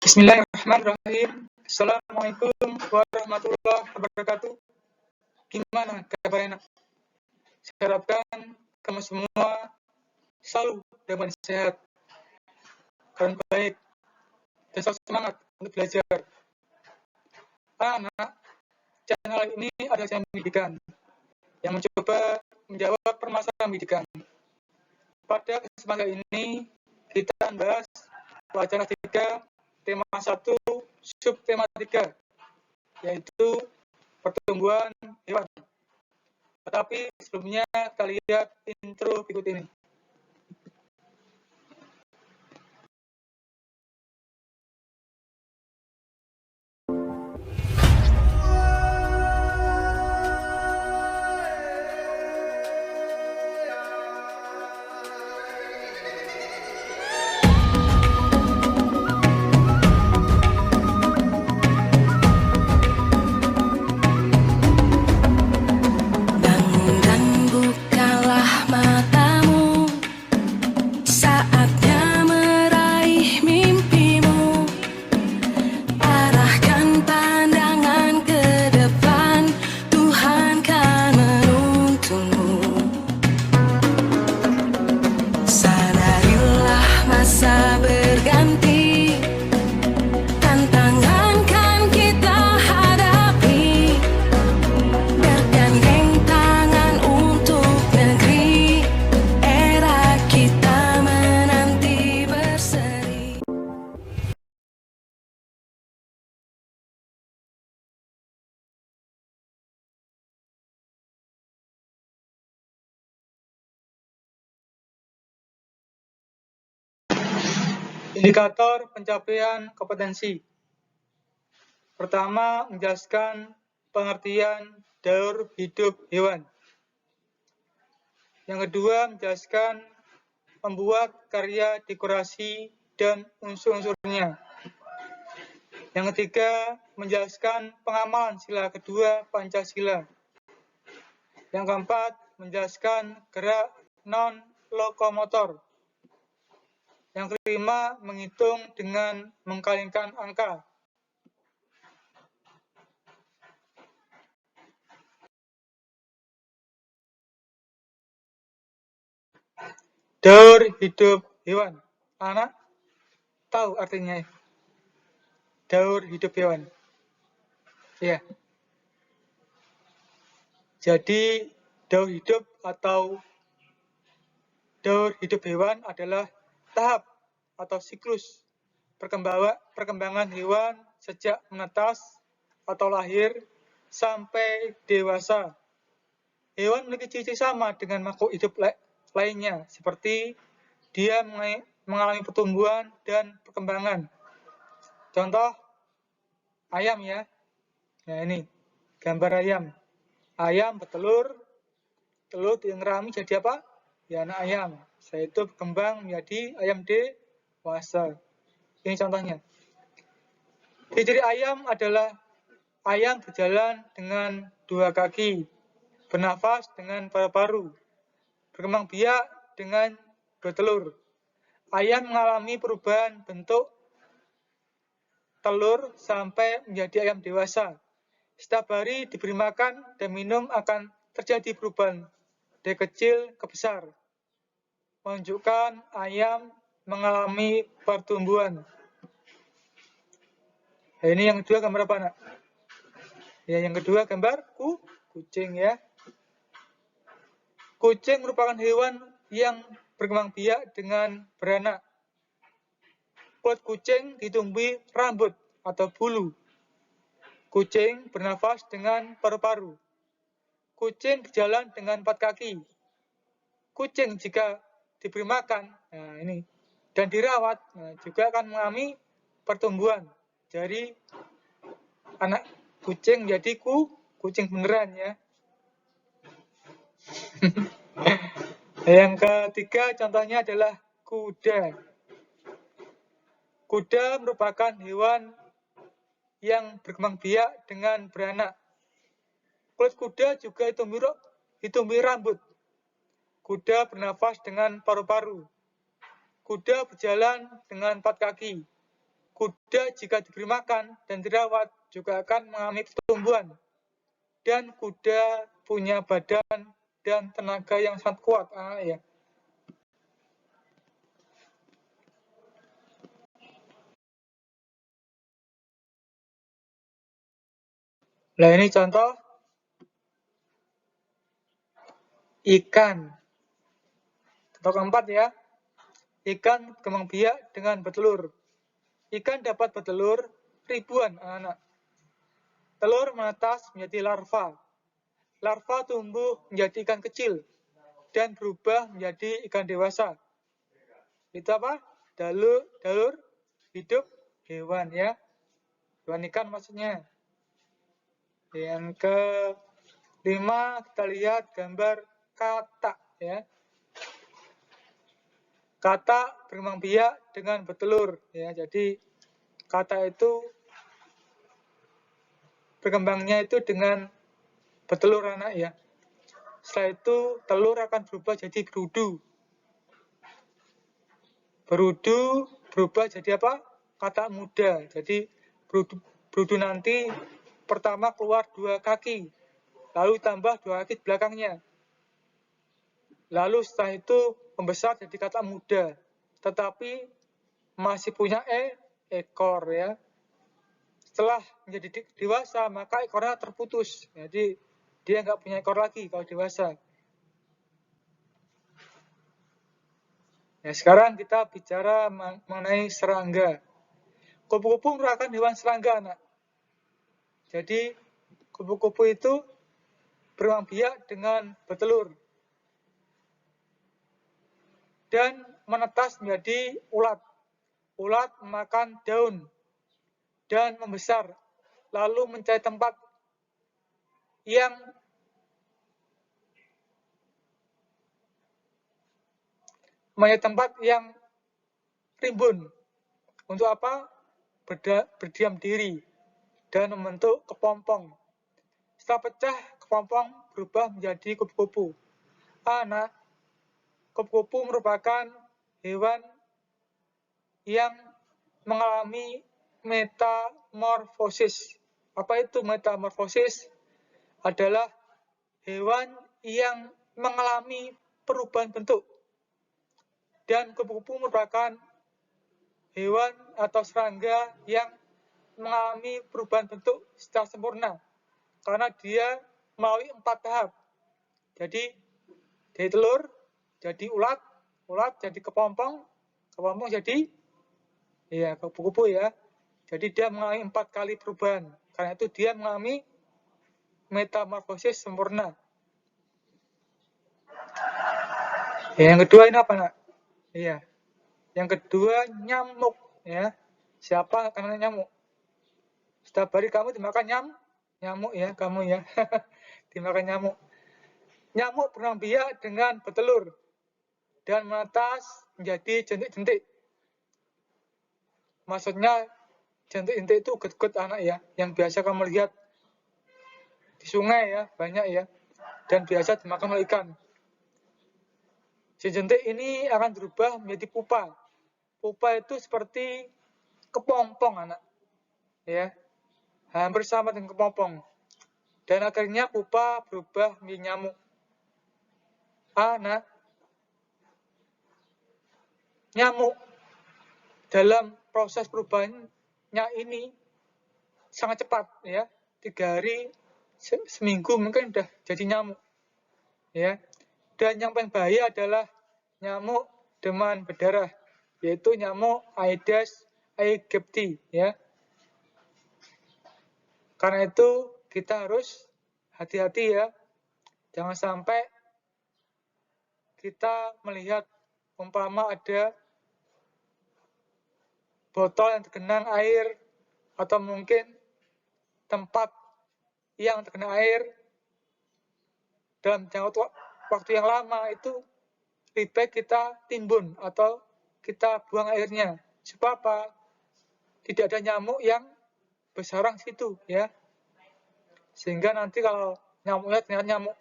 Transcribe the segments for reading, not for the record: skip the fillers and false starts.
Bismillahirrahmanirrahim. Assalamualaikum warahmatullahi wabarakatuh. Gimana kabarnya? Saya harapkan kamu semua selalu dalam sehat, kalian baik, dan selalu semangat untuk belajar. Anak, channel ini adalah channel pendidikan yang mencoba menjawab permasalahan pendidikan. Pada kesempatan ini, kita akan bahas pelajaran 3, tema 1, subtema 3, yaitu pertumbuhan hewan. Tetapi sebelumnya kita lihat intro berikut ini. Indikator pencapaian kompetensi. Pertama, menjelaskan pengertian daur hidup hewan. Yang kedua, menjelaskan membuat karya dekorasi dan unsur-unsurnya. Yang ketiga, menjelaskan pengamalan sila kedua Pancasila. Yang keempat, menjelaskan gerak non-lokomotor. Yang kelima, menghitung dengan mengkalingkan angka. Daur hidup hewan. Anak tahu artinya? Daur hidup hewan. Ya. Jadi, daur hidup atau daur hidup hewan adalah tahap atau siklus perkembangan hewan sejak menetas atau lahir sampai dewasa. Hewan memiliki ciri sama dengan makhluk hidup lainnya, seperti dia mengalami pertumbuhan dan perkembangan. Contoh, ayam ya. Nah ini, gambar ayam. Ayam bertelur, telur diengerami jadi apa? Ya anak ayam. Setelah itu berkembang menjadi ayam dewasa. Ini contohnya. Ciri ayam adalah ayam berjalan dengan 2 kaki, bernafas dengan paru-paru, berkembang biak dengan bertelur. Ayam mengalami perubahan bentuk telur sampai menjadi ayam dewasa. Setiap hari diberi makan dan minum akan terjadi perubahan dari kecil ke besar, menunjukkan ayam mengalami pertumbuhan. Nah, ini yang kedua gambar apa, Nak? Ya, yang kedua gambar kucing ya. Kucing merupakan hewan yang berkembang biak dengan beranak. Kulit kucing ditumbuhi rambut atau bulu. Kucing bernafas dengan paru-paru. Kucing berjalan dengan 4 kaki. Kucing jika diberi makan, nah ini, dan dirawat, juga akan mengalami pertumbuhan. Jadi anak kucing jadi kucing beneran ya. Yang ketiga contohnya adalah kuda. Kuda merupakan hewan yang berkembang biak dengan beranak. Kulit kuda juga ditumbuhi rambut. Kuda bernafas dengan paru-paru. Kuda berjalan dengan 4 kaki. Kuda jika diberi makan dan dirawat juga akan mengalami pertumbuhan. Dan kuda punya badan dan tenaga yang sangat kuat. Ya. Nah, ini contoh ikan. Contoh keempat ya. Ikan berkembang biak dengan bertelur. Ikan dapat bertelur ribuan anak. Telur menetas menjadi larva. Larva tumbuh menjadi ikan kecil dan berubah menjadi ikan dewasa. Itu apa? Dalur hidup hewan ya. Hewan ikan maksudnya. Yang kelima kita lihat gambar katak ya. Katak berkembang biak dengan bertelur ya. Jadi katak itu berkembangnya itu dengan bertelur anak ya. Setelah itu telur akan berubah jadi berudu. Berudu berubah jadi apa? Katak muda. Jadi berudu nanti pertama keluar 2 kaki, lalu tambah 2 kaki di belakangnya. Lalu setelah itu membesar jadi katak muda, tetapi masih punya ekor ya. Setelah menjadi dewasa maka ekornya terputus. Jadi dia nggak punya ekor lagi kalau dewasa. Ya, sekarang kita bicara mengenai serangga. Kupu-kupu merupakan hewan serangga, anak. Jadi kupu-kupu itu berkembang biak dengan bertelur dan menetas menjadi ulat. Ulat memakan daun dan membesar, lalu mencari tempat yang rimbun. Untuk apa? Berdiam diri dan membentuk kepompong. Setelah pecah, kepompong berubah menjadi kupu-kupu. Anak, kupu-kupu merupakan hewan yang mengalami metamorfosis. Apa itu metamorfosis? Adalah hewan yang mengalami perubahan bentuk. Dan kupu-kupu merupakan hewan atau serangga yang mengalami perubahan bentuk secara sempurna. Karena dia melalui 4 tahap. Jadi dari telur jadi ulat, ulat jadi kepompong, kepompong jadi kupu-kupu ya. Jadi dia mengalami 4 kali perubahan. Karena itu dia mengalami metamorfosis sempurna. Yang kedua ini apa, nak? Iya. Yang kedua nyamuk ya. Siapa karena nyamuk? Setiap hari kamu dimakan nyamuk ya, kamu ya. Dimakan nyamuk. Nyamuk berkembang biak dengan bertelur dan menetas menjadi jentik-jentik. Maksudnya jentik-jentik itu gut-gut anak ya, yang biasa kamu lihat di sungai ya, banyak ya, dan biasa dimakan oleh ikan. Jentik ini akan berubah menjadi pupa. Pupa itu seperti kepompong anak, ya, hampir sama dengan kepompong. Dan akhirnya pupa berubah menjadi nyamuk. Anak, nyamuk dalam proses perubahannya ini sangat cepat, ya, 3 hari, seminggu mungkin udah jadi nyamuk, ya. Dan yang paling bahaya adalah nyamuk demam berdarah, yaitu nyamuk Aedes aegypti ya. Karena itu kita harus hati-hati ya. Jangan sampai kita melihat umpama ada botol yang tergenang air atau mungkin tempat yang terkena air dalam jangka waktu yang lama, itu lebih baik kita timbun atau kita buang airnya supaya apa? Tidak ada nyamuk yang bersarang situ ya. Sehingga nanti kalau nyamuknya ternyata nyamuk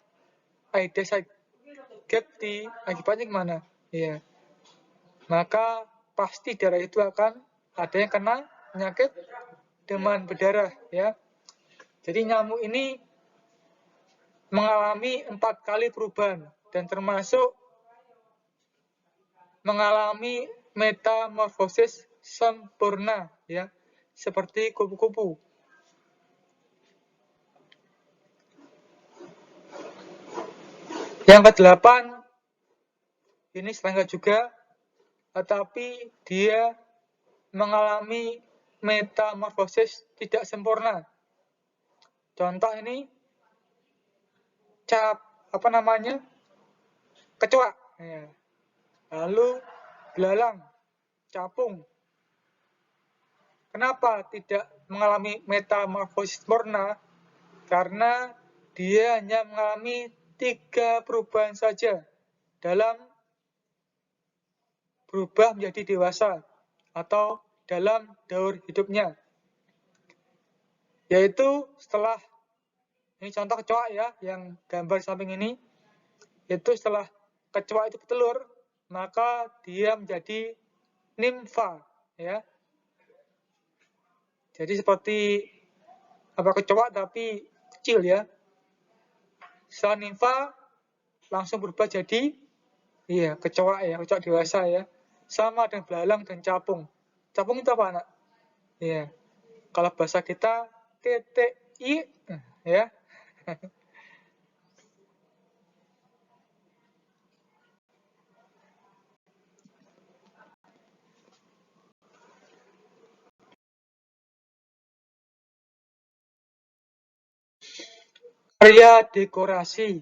Aedes aegypti, akibatnya gimana? Ya. Maka pasti daerah itu akan ada yang kena penyakit demam berdarah ya. Jadi nyamuk ini mengalami 4 kali perubahan dan termasuk mengalami metamorfosis sempurna ya, seperti kupu-kupu. Yang ke-8 ini serangga juga, tetapi dia mengalami metamorfosis tidak sempurna. Contoh ini kecoa ya. Lalu belalang, capung. Kenapa tidak mengalami metamorfosis sempurna? Karena dia hanya mengalami 3 perubahan saja dalam berubah menjadi dewasa atau dalam daur hidupnya. Yaitu setelah, ini contoh kecoa ya, yang gambar samping ini, yaitu setelah kecoa itu bertelur, maka dia menjadi nimfa ya. Jadi seperti kecoa tapi kecil ya. Setelah nimfa langsung berubah jadi kecoa ya, kecoa dewasa ya. Sama dengan belalang dan capung. Capung itu apa, anak? Iya. Kalau bahasa kita TTI ya. Karya dekorasi.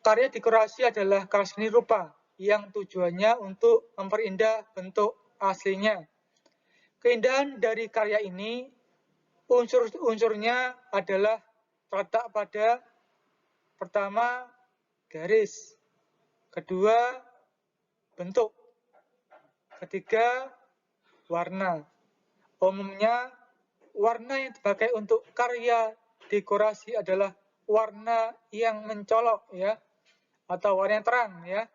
Karya dekorasi adalah karya seni rupa yang tujuannya untuk memperindah bentuk aslinya. Keindahan dari karya ini, unsur-unsurnya adalah terletak pada pertama, garis, kedua, bentuk, ketiga, warna. Umumnya, warna yang dipakai untuk karya dekorasi adalah warna yang mencolok ya, atau warna yang terang ya.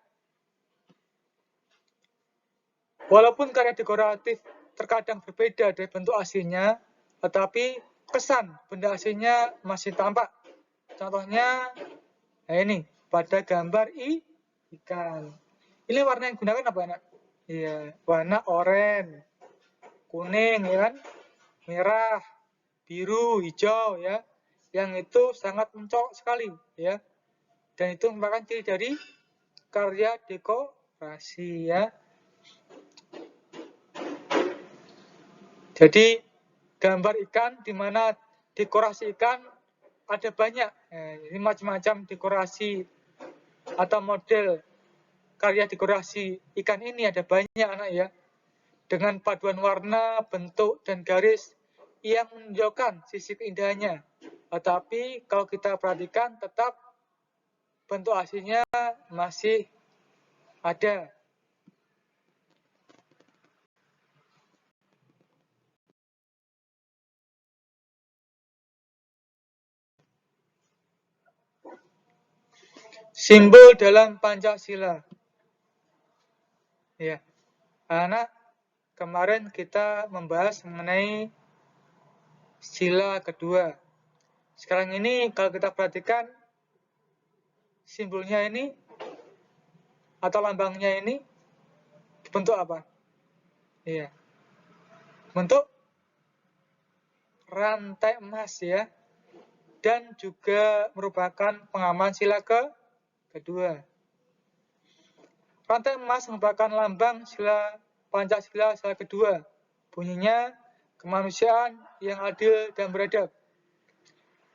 Walaupun karya dekoratif terkadang berbeda dari bentuk aslinya, tetapi kesan benda aslinya masih tampak. Contohnya, ini pada gambar ikan. Ini warna yang digunakan apa, anak? Iya, warna oranye, kuning ya kan, merah, biru, hijau ya. Yang itu sangat mencolok sekali ya. Dan itu merupakan ciri dari karya dekorasi ya. Jadi gambar ikan di mana dekorasi ikan ada banyak. Ini macam-macam dekorasi atau model karya dekorasi ikan ini ada banyak, anak ya. Dengan paduan warna, bentuk, dan garis yang menunjukkan sisi keindahannya. Tetapi kalau kita perhatikan tetap bentuk aslinya masih ada. Simbol dalam Pancasila. Ya, anak, kemarin kita membahas mengenai sila kedua. Sekarang ini kalau kita perhatikan simbolnya ini atau lambangnya ini bentuk apa? Iya. Bentuk rantai emas ya. Dan juga merupakan pengaman sila kedua. Rantai emas merupakan lambang sila Pancasila sila kedua. Bunyinya kemanusiaan yang adil dan beradab.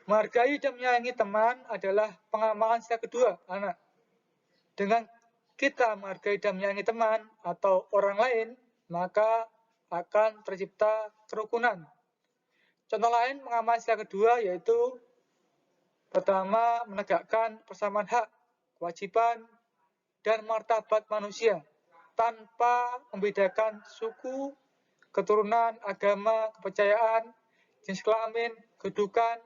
Menghargai dan menyayangi teman adalah pengamalan sila kedua, anak. Dengan kita menghargai dan menyayangi teman atau orang lain, maka akan tercipta kerukunan. Contoh lain pengaman sila kedua yaitu pertama, menegakkan persamaan hak, kewajiban, dan martabat manusia tanpa membedakan suku, keturunan, agama, kepercayaan, jenis kelamin, kedudukan,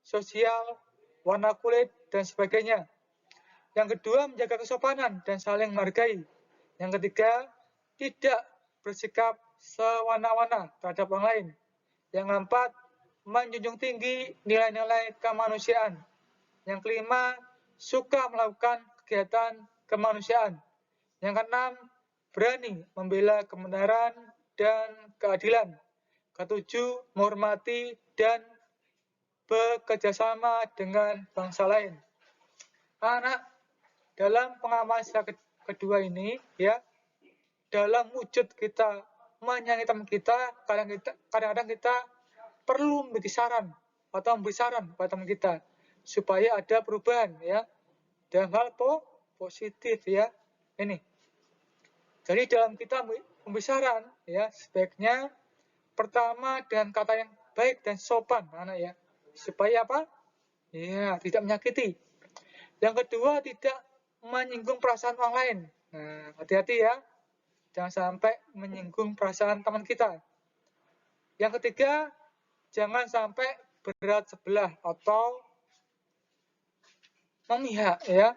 sosial, warna kulit, dan sebagainya. Yang kedua, menjaga kesopanan dan saling menghargai. Yang ketiga, tidak bersikap sewana-wana terhadap orang lain. Yang keempat, menjunjung tinggi nilai-nilai kemanusiaan. Yang kelima, suka melakukan kegiatan kemanusiaan. Yang keenam, berani membela kebenaran dan keadilan. Ketujuh, menghormati dan bekerjasama dengan bangsa lain. Anak, dalam pengawalan sila kedua ini, ya, dalam wujud kita menyayangi teman kita, kadang-kadang kita perlu memberi saran atau memberi saran pada teman kita supaya ada perubahan, ya, dalam hal positif, ya. Ini. Jadi dalam kita memberi saran, ya, sebaiknya pertama dengan kata yang baik dan sopan, anak, ya, supaya apa? Ya, tidak menyakiti. Yang kedua, tidak menyinggung perasaan orang lain. Nah, hati-hati, ya. Jangan sampai menyinggung perasaan teman kita. Yang ketiga, jangan sampai berat sebelah atau memihak, ya.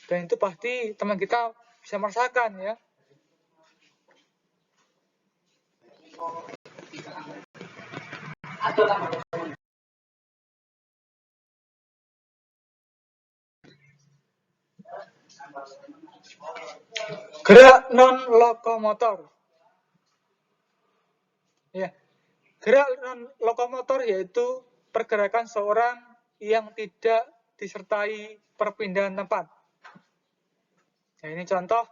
Dan itu pasti teman kita bisa merasakan, ya. Gerak non-lokomotor. Ya. Gerak non-lokomotor yaitu pergerakan seorang yang tidak disertai perpindahan tempat. Nah, ini contoh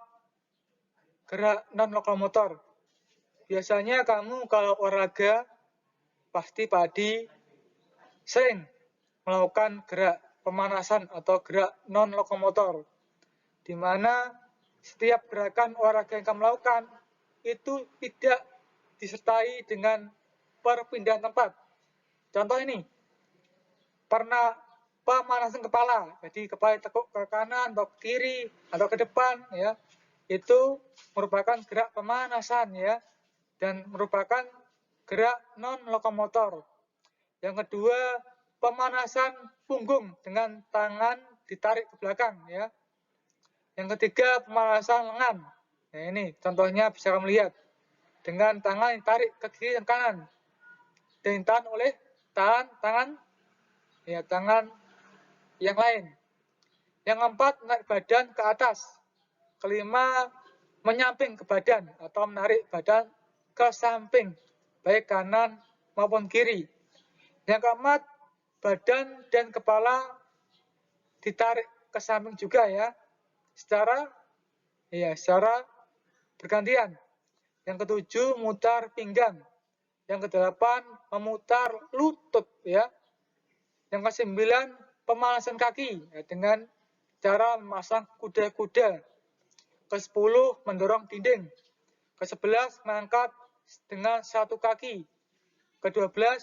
gerak non-lokomotor. Biasanya kamu kalau olahraga pasti sering melakukan gerak pemanasan atau gerak non-lokomotor, di mana setiap gerakan olahraga yang kamu lakukan itu tidak disertai dengan perpindahan tempat. Contoh ini, pernah pemanasan kepala, jadi kepala tekuk ke kanan atau ke kiri atau ke depan, ya, itu merupakan gerak pemanasan, ya, dan merupakan gerak non-lokomotor. Yang kedua, pemanasan punggung dengan tangan ditarik ke belakang, ya. Yang ketiga, pemanasan lengan. Nah, ini contohnya bisa kamu lihat. Dengan tangan ditarik ke kiri dan kanan. Dan ditahan oleh tangan yang lain. Yang keempat, menarik badan ke atas. Kelima, menyamping ke badan atau menarik badan ke samping, baik kanan maupun kiri. Yang keempat, badan dan kepala ditarik ke samping juga, ya, secara bergantian. Yang ketujuh, mutar pinggang. Yang kedelapan, memutar lutut, ya. Yang kesembilan, pemanasan kaki, ya, dengan cara memasang kuda-kuda. Ke-10, mendorong dinding. Ke-11, mengangkat dengan satu kaki. Ke-12,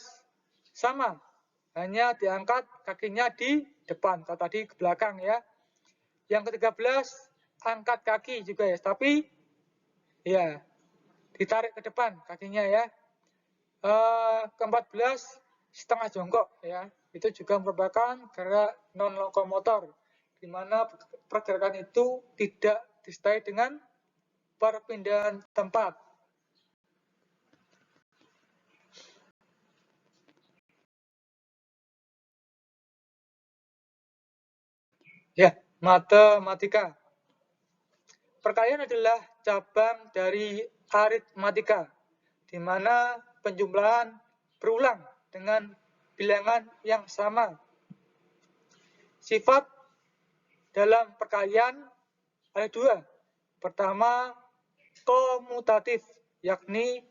sama, hanya diangkat kakinya di depan, atau tadi ke belakang, ya. Yang ke-13, angkat kaki juga, ya, tapi ya ditarik ke depan kakinya, ya. Ke-14, setengah jongkok, ya. Itu juga merupakan gerak non-lokomotor, di mana pergerakan itu tidak disertai dengan perpindahan tempat. Ya, matematika. Perkalian adalah cabang dari aritmatika, di mana penjumlahan berulang dengan bilangan yang sama. Sifat dalam perkalian ada dua. Pertama, komutatif, yakni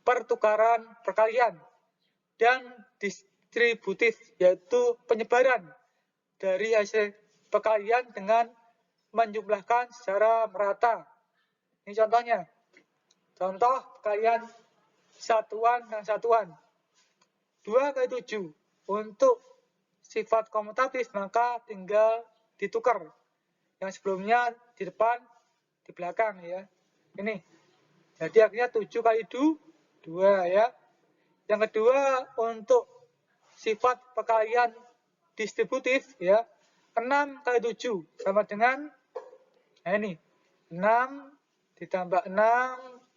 pertukaran perkalian, dan distributif, yaitu penyebaran dari hasil perkalian dengan menjumlahkan secara merata. Ini contohnya. Contoh perkalian satuan dan satuan. 2 kali 7. Untuk sifat komutatif maka tinggal ditukar. Yang sebelumnya di depan, di belakang, ya. Ini. Jadi akhirnya 7 kali 2, ya. Yang kedua, untuk sifat perkalian distributif, ya. 6 kali 7 sama dengan, nah ini, 6 ditambah 6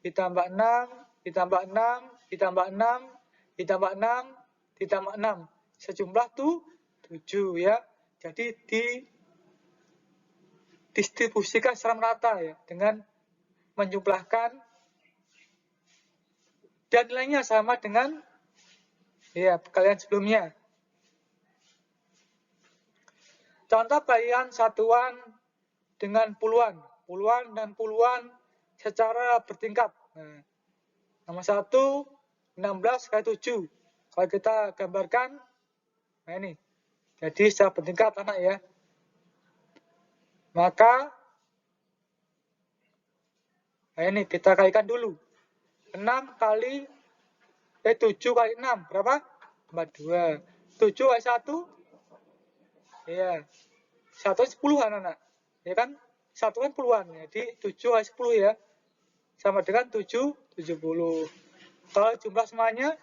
ditambah 6 ditambah 6, ditambah 6, ditambah 6, ditambah 6. Sejumlah 7 ya. Jadi didistribusikan secara merata ya, dengan menjumlahkan dan nilainya sama dengan ya kalian sebelumnya. Contoh kalian satuan dengan puluhan dan puluhan secara bertingkat. Nah, nomor 1, 16 kali 7. Kalau kita gambarkan, nah ini. Jadi secara bertingkat anak ya. Maka, nah ini kita kalikan dulu. 7 kali 6, berapa? 42. 7 kali 1, ya. 1 10 anak. Ya kan? 1 kan puluhan. Jadi 7 kali 10 ya. Sama dengan 70. Kalau jumlah semuanya,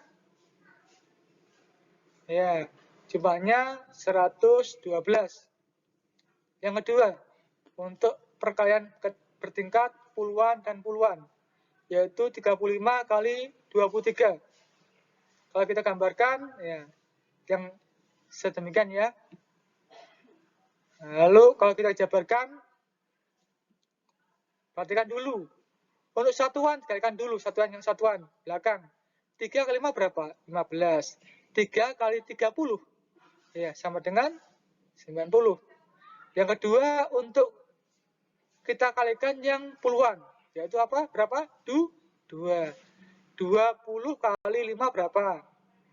ya, jumlahnya 112. Yang kedua, untuk perkalian bertingkat puluhan dan puluhan, yaitu 35 kali 23. Kalau kita gambarkan, ya, yang sedemikian ya. Lalu kalau kita jabarkan, perhatikan dulu. Untuk satuan, kalikan dulu satuan yang satuan, belakang. 3 kali 5 berapa? 15. 3 kali 30, ya, sama dengan 90. Yang kedua, untuk kita kalikan yang puluhan, yaitu apa? Berapa? 2. 20 kali 5 berapa?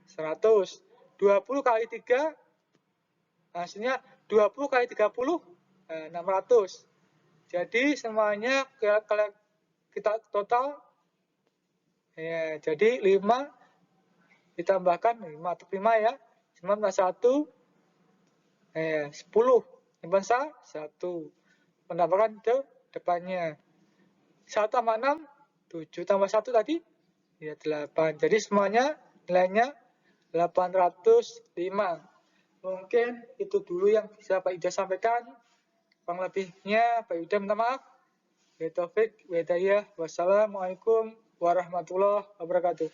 100. 20 kali 3, hasilnya 20 kali 30, 600. Jadi semuanya kita total, ya, jadi 5 ditambahkan 5 atau 5 ya, 9 tambah 1, 10, tambah 1, menambahkan ke depannya. 1 tambah 6, 7 tambah 1 tadi, ya 8. Jadi semuanya nilainya 805. Mungkin itu dulu yang bisa Pak Ida sampaikan. Kurang lebihnya Pak Ida minta maaf. Wassalamualaikum warahmatullahi wabarakatuh.